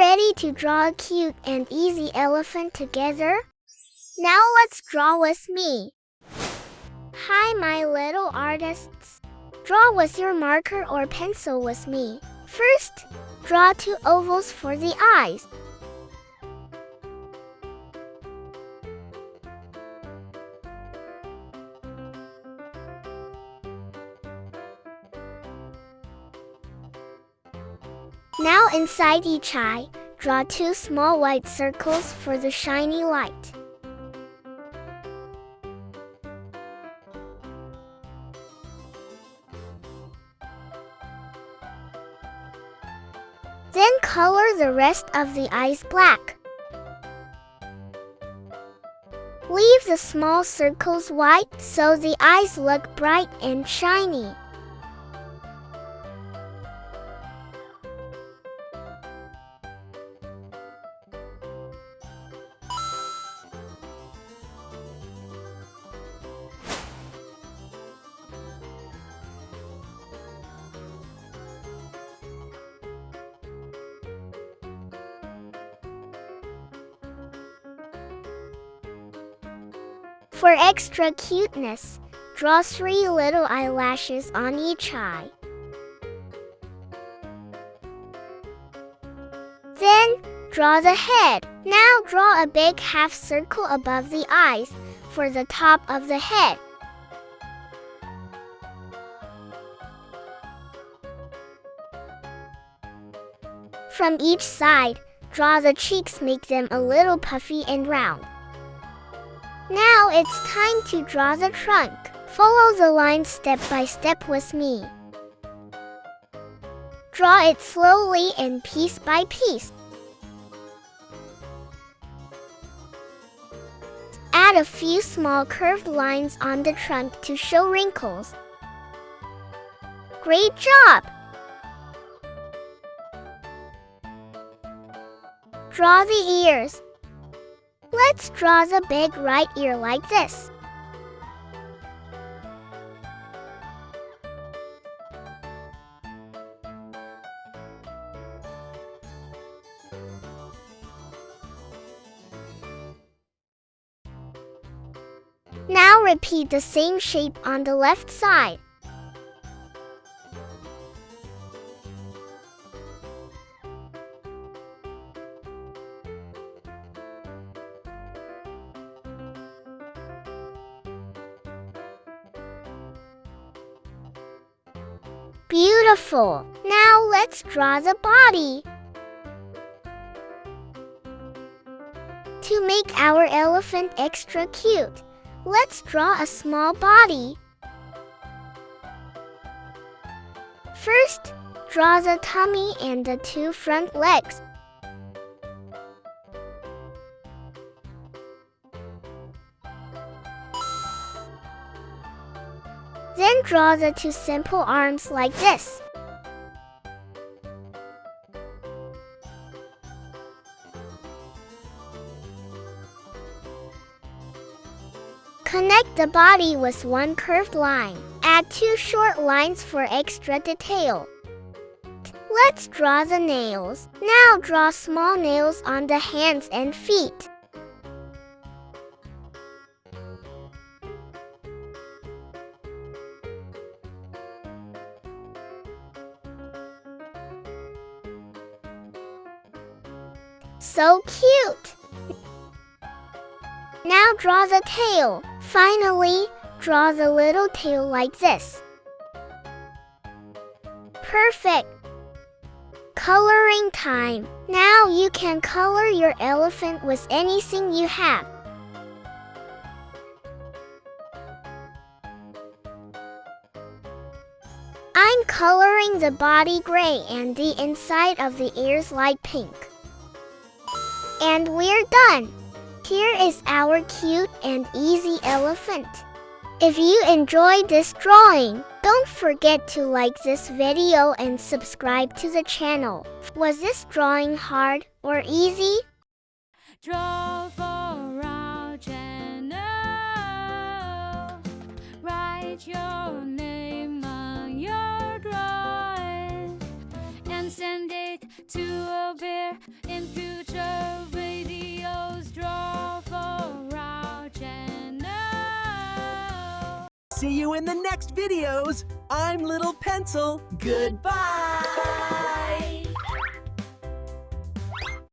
ready to draw a cute and easy elephant together? Now let's draw with me. Hi my little artists. Draw with your marker or pencil with me. First, draw 2 ovals for the eyes. Now inside each eye, draw 2 small white circles for the shiny light. Then color the rest of the eyes black. Leave the small circles white so the eyes look bright and shiny. For extra cuteness, draw 3 little eyelashes on each eye. Then, draw the head. Now draw a big half circle above the eyes for the top of the head. From each side, draw the cheeks, make them a little puffy and round. Now it's time to draw the trunk. Follow the line step by step with me. Draw it slowly and piece by piece. Add a few small curved lines on the trunk to show wrinkles. Great job! Draw the ears. Let's draw the big right ear like this. Now repeat the same shape on the left side. Beautiful! Now let's draw the body. To make our elephant extra cute, let's draw a small body. First, draw the tummy and the 2 front legs. Then draw the 2 simple arms like this. Connect the body with 1 curved line. Add 2 short lines for extra detail. Let's draw the nails. Now draw small nails on the hands and feet. So cute! Now draw the tail. Finally, draw the little tail like this. Perfect! Coloring time. Now you can color your elephant with anything you have. I'm coloring the body gray and the inside of the ears light pink. And we're done! Here is our cute and easy elephant. If you enjoyed this drawing, don't forget to like this video and subscribe to the channel. Was this drawing hard or easy? Draw for our channel. Write your name on your drawing and send it to a there. In future videos, draw for our channel. See you in the next videos. I'm Little Pencil. Goodbye.